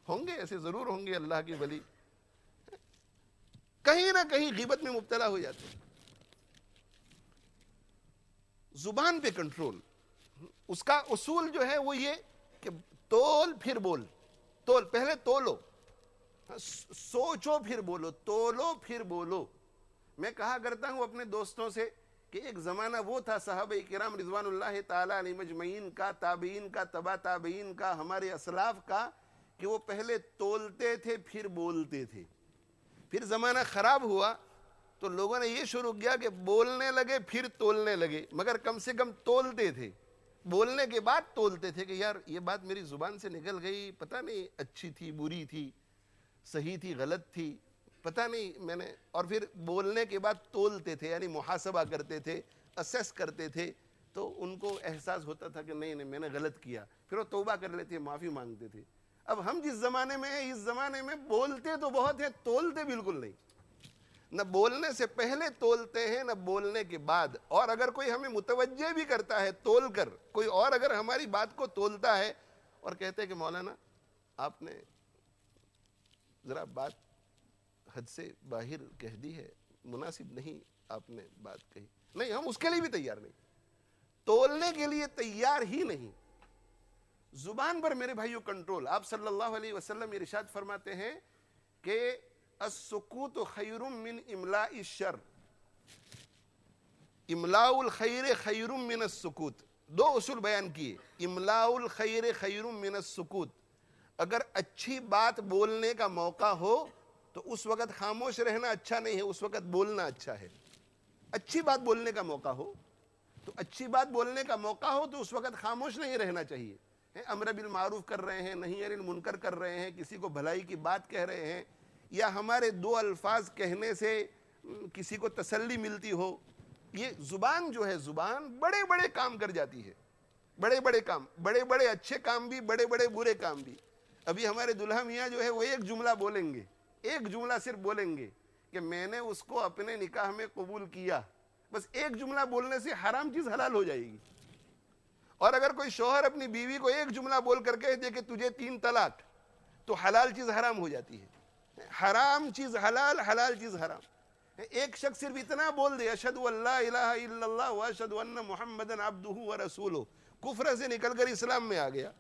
ہوں گے ایسے، ضرور ہوں گے اللہ کے ولی، کہیں نہ کہیں غیبت میں مبتلا ہو جاتے ہیں. زبان پہ کنٹرول، اس کا اصول جو ہے وہ یہ کہ تول پھر بول. پہلے تولو، سوچو پھر بولو، تولو پھر بولو. میں کہا کرتا ہوں اپنے دوستوں سے کہ ایک زمانہ وہ تھا صحابہ کرام رضوان اللہ تعالی علیہ مجمعین کا، تابعین کا، تبع تابعین کا، ہمارے اسلاف کا، کہ وہ پہلے تولتے تھے پھر بولتے تھے. پھر زمانہ خراب ہوا تو لوگوں نے یہ شروع کیا کہ بولنے لگے پھر تولنے لگے، مگر کم سے کم تولتے تھے. بولنے کے بعد تولتے تھے کہ یار یہ بات میری زبان سے نکل گئی، پتہ نہیں اچھی تھی بری تھی، صحیح تھی غلط تھی، پتہ نہیں میں نے. اور پھر بولنے کے بعد تولتے تھے، یعنی محاسبہ کرتے تھے، اسیس کرتے تھے، تو ان کو احساس ہوتا تھا کہ نہیں میں نے غلط کیا. پھر وہ توبہ کر لیتے، معافی مانگتے تھے. اب ہم جس زمانے میں ہیں، اس زمانے میں بولتے تو بہت ہیں، تولتے بالکل نہیں. نہ بولنے سے پہلے تولتے ہیں، نہ بولنے کے بعد. اور اگر کوئی ہمیں متوجہ بھی کرتا ہے تول کر، کوئی اور اگر ہماری بات کو تولتا ہے اور کہتے ہیں کہ مولانا آپ نے ذرا بات حد سے باہر کہہ دی ہے، مناسب نہیں آپ نے بات کہی، نہیں، ہم اس کے لیے بھی تیار نہیں، تولنے کے لیے تیار ہی نہیں. زبان پر میرے بھائیو کنٹرول. آپ صلی اللہ علیہ وسلم ارشاد فرماتے ہیں کہ السکوت خیر من املاء الشر، املاء الخیر خیر من السکوت. دو اصول بیان کیے. املاء الخیر خیر من السکوت، اگر اچھی بات بولنے کا موقع ہو تو اس وقت خاموش رہنا اچھا نہیں ہے، اس وقت بولنا اچھا ہے. اچھی بات بولنے کا موقع ہو تو اس وقت خاموش نہیں رہنا چاہیے. امر بالمعروف کر رہے ہیں، نہی عن المنکر کر رہے ہیں، کسی کو بھلائی کی بات کہہ رہے ہیں، یا ہمارے دو الفاظ کہنے سے کسی کو تسلی ملتی ہو، یہ زبان جو ہے، زبان بڑے بڑے کام کر جاتی ہے. بڑے بڑے کام، بڑے بڑے اچھے کام بھی، بڑے بڑے برے کام بھی. ابھی ہمارے دلہا میاں جو ہے وہ ایک جملہ بولیں گے، ایک جملہ صرف بولیں گے کہ میں نے اس کو اپنے نکاح میں قبول کیا. بس ایک جملہ بولنے سے حرام چیز حلال ہو جائے گی. اور اگر کوئی شوہر اپنی بیوی کو ایک جملہ بول کر کہہ دے کہ تجھے 3 طلاق، تو حلال چیز حرام ہو جاتی ہے. حرام چیز حلال، حلال چیز حرام. ایک شخص صرف اتنا بول دے اشہد ان لا الہ الا اللہ واشہد ان محمدا عبدہ ورسولہ، کفر سے نکل کر اسلام میں آ گیا.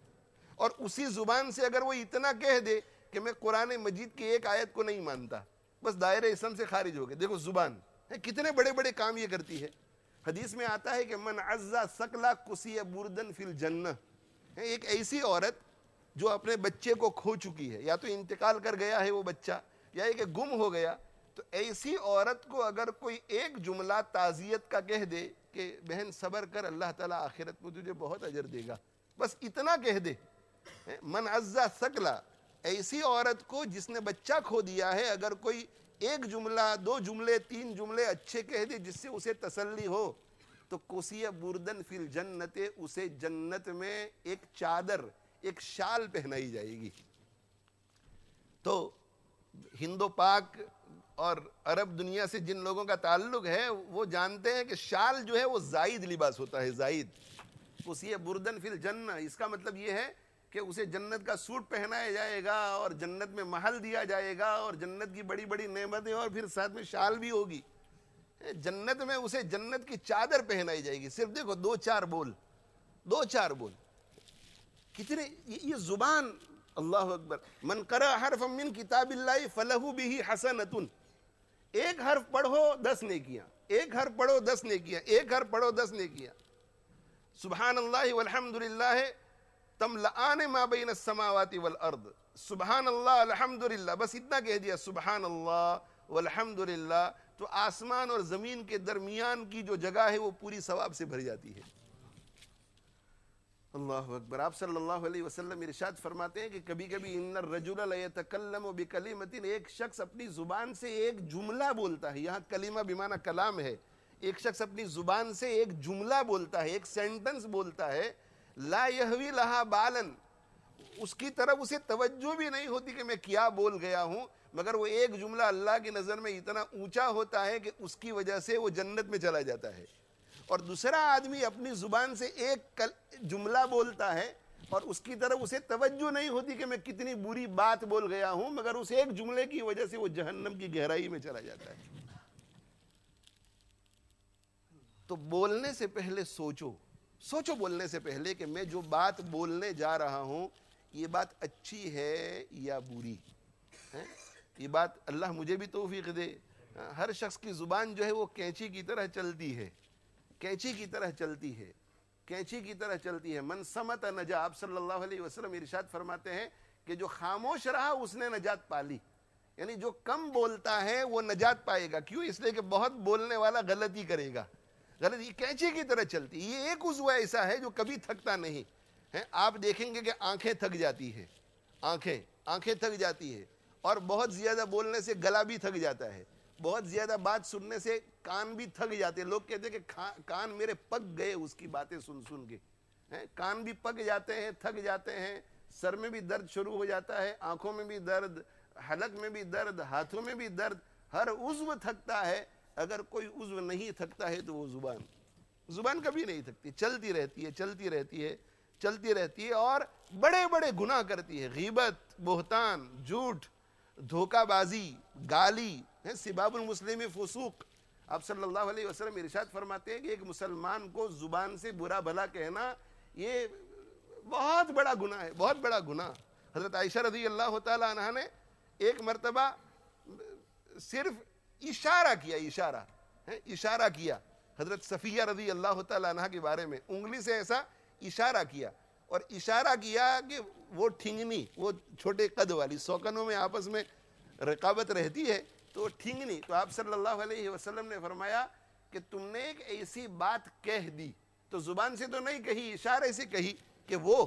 اور اسی زبان سے اگر وہ اتنا کہہ دے کہ میں قرآن مجید کی ایک آیت کو نہیں مانتا، بس دائرہ اسلام سے خارج ہو گئے. دیکھو زبان کتنے بڑے بڑے کام یہ کرتی ہے. حدیث میں آتا ہے کہ من عزا ثقلا کسی بردن فی الجنہ. ایک ایسی عورت جو اپنے بچے کو کھو چکی ہے، یا تو انتقال کر گیا ہے وہ بچہ، یا یہ کہ گم ہو گیا، تو ایسی عورت کو اگر کوئی ایک جملہ تعزیت کا کہہ دے کہ بہن صبر کر، اللہ تعالیٰ آخرت میں تجھے بہت اجر دے گا، بس اتنا کہہ دے. من عزا ثقلا، ایسی عورت کو جس نے بچہ کھو دیا ہے، اگر کوئی ایک جملہ، 2 جملے، 3 جملے اچھے کہہ دے جس سے اسے تسلی ہو، تو کوسی بردن فی الجنت، اسے جنت میں ایک چادر، ایک شال پہنائی جائے گی. تو ہند و پاک اور عرب دنیا سے جن لوگوں کا تعلق ہے وہ جانتے ہیں کہ شال جو ہے وہ زائد لباس ہوتا ہے، زائد. کوسی بردن فی الجنہ، اس کا مطلب یہ ہے کہ اسے جنت کا سوٹ پہنایا جائے گا، اور جنت میں محل دیا جائے گا، اور جنت کی بڑی بڑی نعمتیں، اور پھر ساتھ میں شال بھی ہوگی. جنت میں اسے جنت کی چادر پہنائی جائے گی. صرف دیکھو 2-4 بول، 2-4 بول کتنے. یہ زبان، اللہ اکبر. من قرأ حرفا من کتاب اللہ فلہ بہ حسنۃ. ایک حرف پڑھو 10 نیکیاں، ایک حرف پڑھو 10 نیکیاں، ایک حرف پڑھو 10 نیکیاں. سبحان اللہ والحمد للہ تملأان ما بین السماوات والارض. سبحان اللہ الحمد للہ، بس اتنا کہہ دیا سبحان اللہ والحمد للہ، تو آسمان اور زمین کے درمیان کی جو جگہ ہے وہ پوری ثواب سے بھر جاتی ہے. اللہ اکبر. آپ صلی اللہ علیہ وسلم ارشاد فرماتے ہیں کہ کبھی کبھی ان الرجل لیتکلم بکلمۃ، ایک شخص اپنی زبان سے ایک جملہ بولتا ہے. یہاں کلمہ بمعنی کلام ہے. ایک شخص اپنی زبان سے ایک جملہ بولتا ہے، ایک سینٹنس بولتا ہے. لا یہوی لہا بالن، اس کی طرف اسے توجہ بھی نہیں ہوتی کہ میں کیا بول گیا ہوں، مگر وہ ایک جملہ اللہ کی نظر میں اتنا اونچا ہوتا ہے کہ اس کی وجہ سے وہ جنت میں چلا جاتا ہے. اور دوسرا آدمی اپنی زبان سے ایک جملہ بولتا ہے اور اس کی طرف اسے توجہ نہیں ہوتی کہ میں کتنی بری بات بول گیا ہوں، مگر اس ایک جملے کی وجہ سے وہ جہنم کی گہرائی میں چلا جاتا ہے. تو بولنے سے پہلے سوچو بولنے سے پہلے کہ میں جو بات بولنے جا رہا ہوں یہ بات اچھی ہے یا بری ہے. یہ بات اللہ مجھے بھی توفیق دے. ہر شخص کی زبان جو ہے وہ کینچی کی طرح چلتی ہے، کینچی کی طرح چلتی ہے، کینچی کی طرح چلتی ہے. من سمت نجا. آپ صلی اللہ علیہ وسلم ارشاد فرماتے ہیں کہ جو خاموش رہا اس نے نجات پا لی. یعنی جو کم بولتا ہے وہ نجات پائے گا. کیوں؟ اس لیے کہ بہت بولنے والا غلطی کرے گا. غلطی کینچی کی طرح چلتی. یہ ایک عضو ایسا ہے جو کبھی تھکتا نہیں ہے. آپ دیکھیں گے کہ آنکھیں تھک جاتی ہے، آنکھیں تھک جاتی ہے، اور بہت زیادہ بولنے سے گلا بھی تھک جاتا ہے، بہت زیادہ بات سننے سے کان بھی تھک جاتے ہیں. لوگ کہتے ہیں کہ کان میرے پک گئے اس کی باتیں سن کے. کان بھی پک جاتے ہیں، تھک جاتے ہیں، سر میں بھی درد شروع ہو جاتا ہے، آنکھوں میں بھی درد، حلق میں بھی درد، ہاتھوں میں بھی درد. ہر عضو تھکتا ہے. اگر کوئی عضو نہیں تھکتا ہے تو وہ زبان کبھی نہیں تھکتی. چلتی رہتی ہے اور بڑے بڑے گناہ کرتی ہے. غیبت، بہتان، جھوٹ، دھوکہ بازی، گالی، سباب المسلم فسوق. آپ صلی اللہ علیہ وسلم ارشاد فرماتے ہیں کہ ایک مسلمان کو زبان سے برا بھلا کہنا یہ بہت بڑا گناہ ہے، بہت بڑا گناہ. حضرت عائشہ رضی اللہ تعالی عنہا نے ایک مرتبہ صرف اشارہ کیا حضرت صفیہ رضی اللہ تعالی عنہا کے بارے میں. انگلی سے ایسا اشارہ کیا اور اشارہ کیا کہ وہ ٹھنگنی، وہ چھوٹے قد والی، سوکنوں میں آپس میں رقابت رہتی ہے تو ٹھنگنی. تو آپ صلی اللہ علیہ وسلم نے فرمایا کہ تم نے ایک ایسی بات کہہ دی، تو زبان سے تو نہیں کہی، اشارے سے کہی کہ وہ،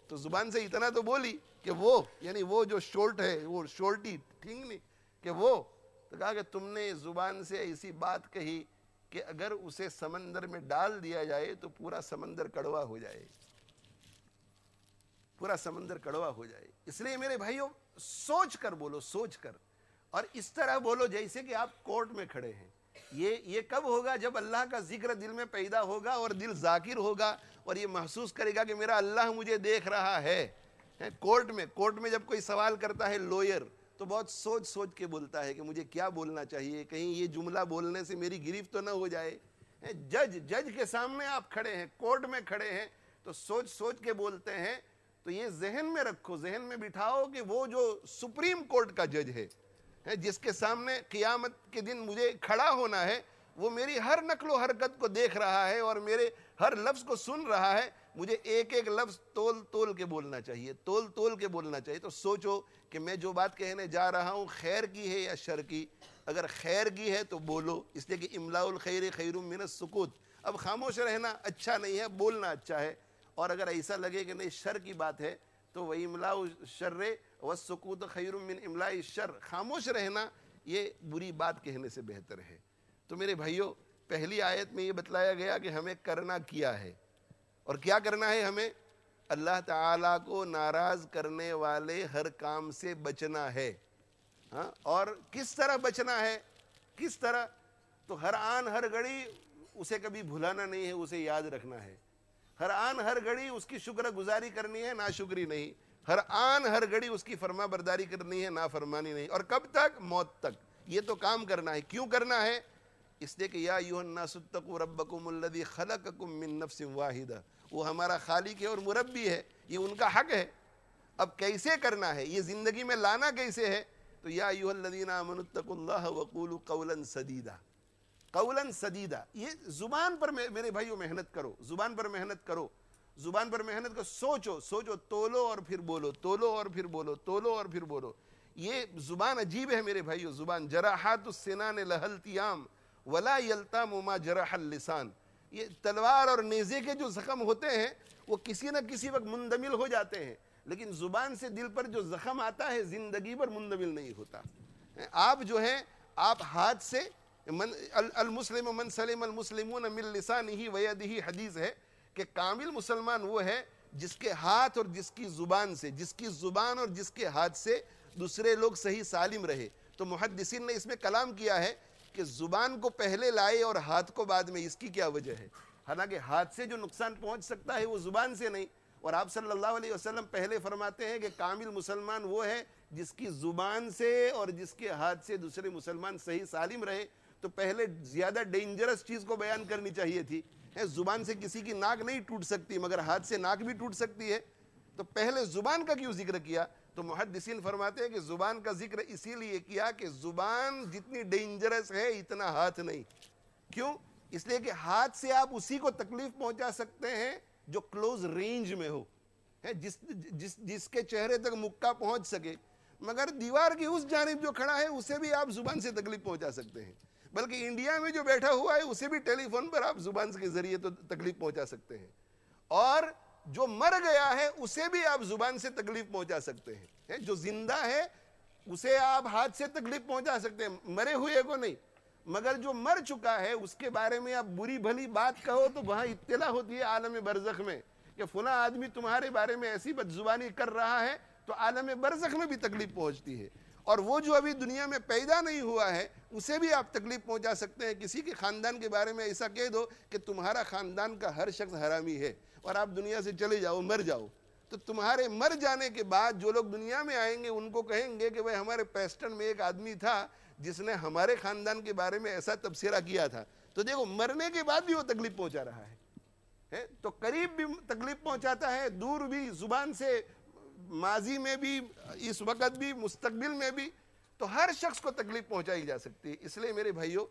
تو زبان سے اتنا تو بولی کہ وہ، یعنی وہ جو شورٹ ہے، وہ شورٹی ٹھنگنی کہ وہ. تو کہا کہ تم نے زبان سے ایسی بات کہی کہ اگر اسے سمندر میں ڈال دیا جائے تو پورا سمندر کڑوا ہو جائے، پورا سمندر کڑوا ہو جائے. اس لیے میرے بھائیوں سوچ کر بولو، سوچ کر، اور اس طرح بولو جیسے کہ آپ کورٹ میں کھڑے ہیں. یہ کب ہوگا؟ جب اللہ کا ذکر دل میں پیدا ہوگا اور دل ذاکر ہوگا اور یہ محسوس کرے گا کہ میرا اللہ مجھے دیکھ رہا ہے. کورٹ میں جب کوئی سوال کرتا ہے لوئر تو بہت سوچ کے بولتا ہے کہ مجھے کیا بولنا چاہیے، کہیں یہ جملہ بولنے سے میری گرفت تو نہ ہو جائے. جج کے سامنے آپ کھڑے ہیں، کورٹ میں کھڑے ہیں، تو سوچ کے بولتے ہیں. تو یہ ذہن میں رکھو، ذہن میں بٹھاؤ کہ وہ جو سپریم کورٹ کا جج ہے جس کے سامنے قیامت کے دن مجھے کھڑا ہونا ہے، وہ میری ہر نقل و حرکت کو دیکھ رہا ہے اور میرے ہر لفظ کو سن رہا ہے. مجھے ایک ایک لفظ تول کے بولنا چاہیے، تول کے بولنا چاہیے. تو سوچو کہ میں جو بات کہنے جا رہا ہوں خیر کی ہے یا شر کی. اگر خیر کی ہے تو بولو، اس لیے کہ املاء الخیر خیر من السکوت. اب خاموش رہنا اچھا نہیں ہے، بولنا اچھا ہے. اور اگر ایسا لگے کہ نہیں شر کی بات ہے تو وہی املاء الشر والسکوت خیر من املاء الشر. خاموش رہنا یہ بری بات کہنے سے بہتر ہے. تو میرے بھائیوں پہلی آیت میں یہ بتلایا گیا کہ ہمیں کرنا کیا ہے، اور کیا کرنا ہے؟ ہمیں اللہ تعالیٰ کو ناراض کرنے والے ہر کام سے بچنا ہے. اور کس طرح بچنا ہے؟ کس طرح؟ تو ہر آن ہر گھڑی اسے کبھی بھلانا نہیں ہے، اسے یاد رکھنا ہے. ہر آن ہر گھڑی اس کی شکر گزاری کرنی ہے، ناشکری نہیں. ہر آن ہر گھڑی اس کی فرما برداری کرنی ہے، نافرمانی نہیں. اور کب تک؟ موت تک. یہ تو کام کرنا ہے. کیوں کرنا ہے؟ اس لیے کہ یا ایھا الناس اتقوا ربکم الذی خلقکم من نفس واحدہ. وہ ہمارا خالق ہے اور مربی ہے، یہ ان کا حق ہے. اب کیسے کرنا ہے؟ یہ زندگی میں لانا کیسے ہے؟ تو یا ایھا الذین آمنوا اتقوا اللہ وقولوا قولا سدیدا. قولا سدیدا، یہ زبان پر میرے بھائیو محنت کرو، زبان پر محنت کرو، زبان پر محنت کرو. سوچو، تولو اور پھر بولو، تولو اور پھر بولو، تولو اور پھر بولو. یہ زبان عجیب ہے میرے بھائیو. زبان جراحات السنان لها التیام ولا یلتام ما جرح اللسان. یہ تلوار اور نیزے کے جو زخم ہوتے ہیں وہ کسی نہ کسی وقت مندمل ہو جاتے ہیں، لیکن زبان سے دل پر جو زخم آتا ہے زندگی پر مندمل نہیں ہوتا. آپ جو ہیں آپ ہاتھ سے المسلم من سلم المسلمون من لسانہ ویدہ، حدیث ہے کہ کامل مسلمان وہ ہے جس کے ہاتھ اور جس کی زبان سے، جس کی زبان اور جس کے ہاتھ سے دوسرے لوگ صحیح سالم رہے. تو محدثین نے اس میں کلام کیا ہے کہ زبان کو پہلے لائے اور ہاتھ کو بعد میں. اس کی کیا وجہ ہے؟ حالانکہ ہاتھ سے جو نقصان پہنچ سکتا ہے وہ زبان سے نہیں. اور آپ صلی اللہ علیہ وسلم پہلے فرماتے ہیں کہ کامل مسلمان وہ ہے جس کی زبان سے اور جس کے ہاتھ سے دوسرے مسلمان صحیح سالم رہے. تو پہلے زیادہ ڈینجرس چیز کو بیان کرنی چاہیے تھی. زبان سے کسی کی ناک نہیں ٹوٹ سکتی مگر ہاتھ سے ناک بھی ٹوٹ سکتی ہے. تو پہلے زبان کا کیوں ذکر کیا؟ تو محدثین فرماتے ہیں کہ زبان کا ذکر اسی لیے کیا کہ زبان جتنی ڈینجرس ہے اتنا ہاتھ نہیں. کیوں؟ اس لیے کہ ہاتھ سے آپ اسی کو تکلیف پہنچا سکتے ہیں جو کلوز رینج میں ہو، جس کے چہرے تک مکہ پہنچ سکے. مگر دیوار کی اس جانب جو کھڑا ہے اسے بھی آپ زبان سے تکلیف پہنچا سکتے ہیں. بلکہ انڈیا میں جو بیٹھا ہوا ہے اسے بھی ٹیلی فون پر آپ زبان کے ذریعے تو تکلیف پہنچا سکتے ہیں. اور جو مر گیا ہے اسے بھی آپ زبان سے تکلیف پہنچا سکتے ہیں. جو زندہ ہے اسے آپ ہاتھ سے تکلیف پہنچا سکتے ہیں، مرے ہوئے کو نہیں. مگر جو مر چکا ہے اس کے بارے میں آپ بری بھلی بات کہو تو وہاں اطلاع ہوتی ہے عالم برزخ میں کہ فلاں آدمی تمہارے بارے میں ایسی بدزبانی کر رہا ہے، تو عالم برزخ میں بھی تکلیف پہنچتی ہے. اور وہ جو ابھی دنیا میں پیدا نہیں ہوا ہے اسے بھی آپ تکلیف پہنچا سکتے ہیں. کسی کے خاندان کے بارے میں ایسا کہہ دو کہ تمہارا خاندان کا ہر شخص حرامی ہے اور آپ دنیا سے چلے جاؤ، مر جاؤ. تو تمہارے مر جانے کے بعد جو لوگ دنیا میں آئیں گے ان کو کہیں گے کہ بھائی ہمارے پیسٹن میں ایک آدمی تھا جس نے ہمارے خاندان کے بارے میں ایسا تبصرہ کیا تھا. تو دیکھو مرنے کے بعد بھی وہ تکلیف پہنچا رہا ہے. تو قریب بھی تکلیف پہنچاتا ہے، دور بھی، زبان سے، ماضی میں بھی، اس وقت بھی، مستقبل میں بھی. تو ہر شخص کو تکلیف پہنچائی جا سکتی ہے. اس لیے میرے بھائیوں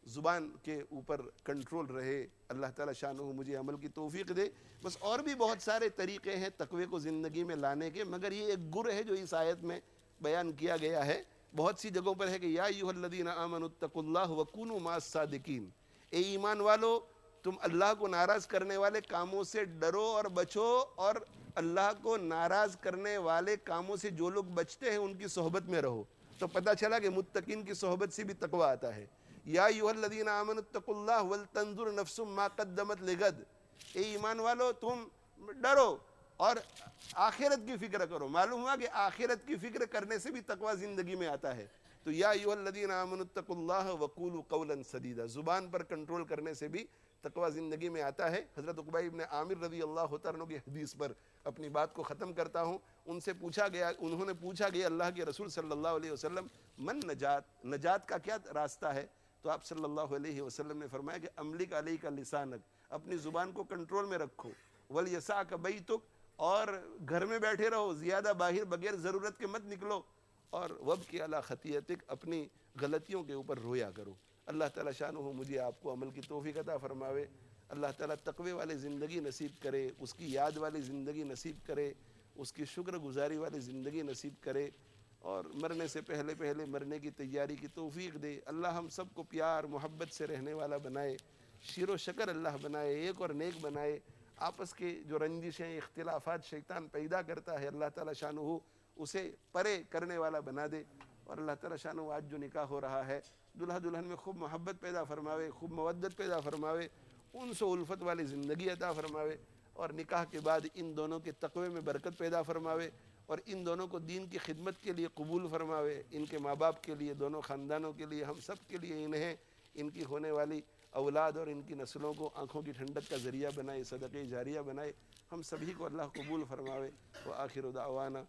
زبان کے اوپر کنٹرول رہے. اللہ تعالیٰ شانہ مجھے عمل کی توفیق دے. بس اور بھی بہت سارے طریقے ہیں تقوی کو زندگی میں لانے کے، مگر یہ ایک گر ہے جو اس آیت میں بیان کیا گیا ہے. بہت سی جگہوں پر ہے کہ یا ایھا الذین آمنوا اتقوا اللہ وکونوا مع الصادقین. اے ایمان والو تم اللہ کو ناراض کرنے والے کاموں سے ڈرو اور بچو، اور اللہ کو ناراض کرنے والے کاموں سے جو لوگ بچتے ہیں ان کی صحبت میں رہو. تو پتہ چلا کہ متقین کی صحبت سے بھی تقوی آتا ہے. یا ایھا الذین آمنوا اتقوا اللہ ولتنظر نفس ما قدمت لغد. اے ایمان والو تم ڈرو اور آخرت کی فکر کرو. معلوم ہوا کہ آخرت کی فکر کرنے سے بھی تقوی زندگی میں آتا ہے. تو یا ایھا الذین آمنوا اتقوا اللہ وقولوا قولا سدیدا، زبان پر کنٹرول کرنے سے بھی تقوی زندگی میں آتا ہے. حضرت عقبہ ابن عامر رضی اللہ تعالیٰ عنہ کی حدیث پر اپنی بات کو ختم کرتا ہوں. ان سے پوچھا گیا، انہوں نے پوچھا گیا اللہ کے رسول صلی اللہ علیہ وسلم من نجات، نجات کا کیا راستہ ہے؟ تو آپ صلی اللہ علیہ وسلم نے فرمایا کہ املک علیک لسانک، اپنی زبان کو کنٹرول میں رکھو. ولیسعک بیتک، اور گھر میں بیٹھے رہو، زیادہ باہر بغیر ضرورت کے مت نکلو. اور وابکی علی خطیئتک، اپنی غلطیوں کے اوپر رویا کرو. اللہ تعالیٰ شانہ مجھے آپ کو عمل کی توفیق عطا فرماوے. اللہ تعالیٰ تقوی والی زندگی نصیب کرے، اس کی یاد والی زندگی نصیب کرے، اس کی شکر گزاری والی زندگی نصیب کرے، اور مرنے سے پہلے پہلے مرنے کی تیاری کی توفیق دے. اللہ ہم سب کو پیار محبت سے رہنے والا بنائے، شیر و شکر اللہ بنائے، ایک اور نیک بنائے. آپس کے جو رنجشیں اختلافات شیطان پیدا کرتا ہے اللہ تعالیٰ شانہ اسے پرے کرنے والا بنا دے. اور اللہ تعالیٰ شانہ آج جو نکاح ہو رہا ہے دلہا دلہن میں خوب محبت پیدا فرماوے، خوب مودت پیدا فرماوے، انس و الفت والی زندگی عطا فرماوے. اور نکاح کے بعد ان دونوں کے تقوی میں برکت پیدا فرماوے، اور ان دونوں کو دین کی خدمت کے لیے قبول فرماوے. ان کے ماں باپ کے لیے، دونوں خاندانوں کے لیے، ہم سب کے لیے انہیں، ان کی ہونے والی اولاد اور ان کی نسلوں کو آنکھوں کی ٹھنڈک کا ذریعہ بنائے، صدقہ جاریہ بنائے. ہم سبھی کو اللہ قبول فرماوے. وآخر دعوانا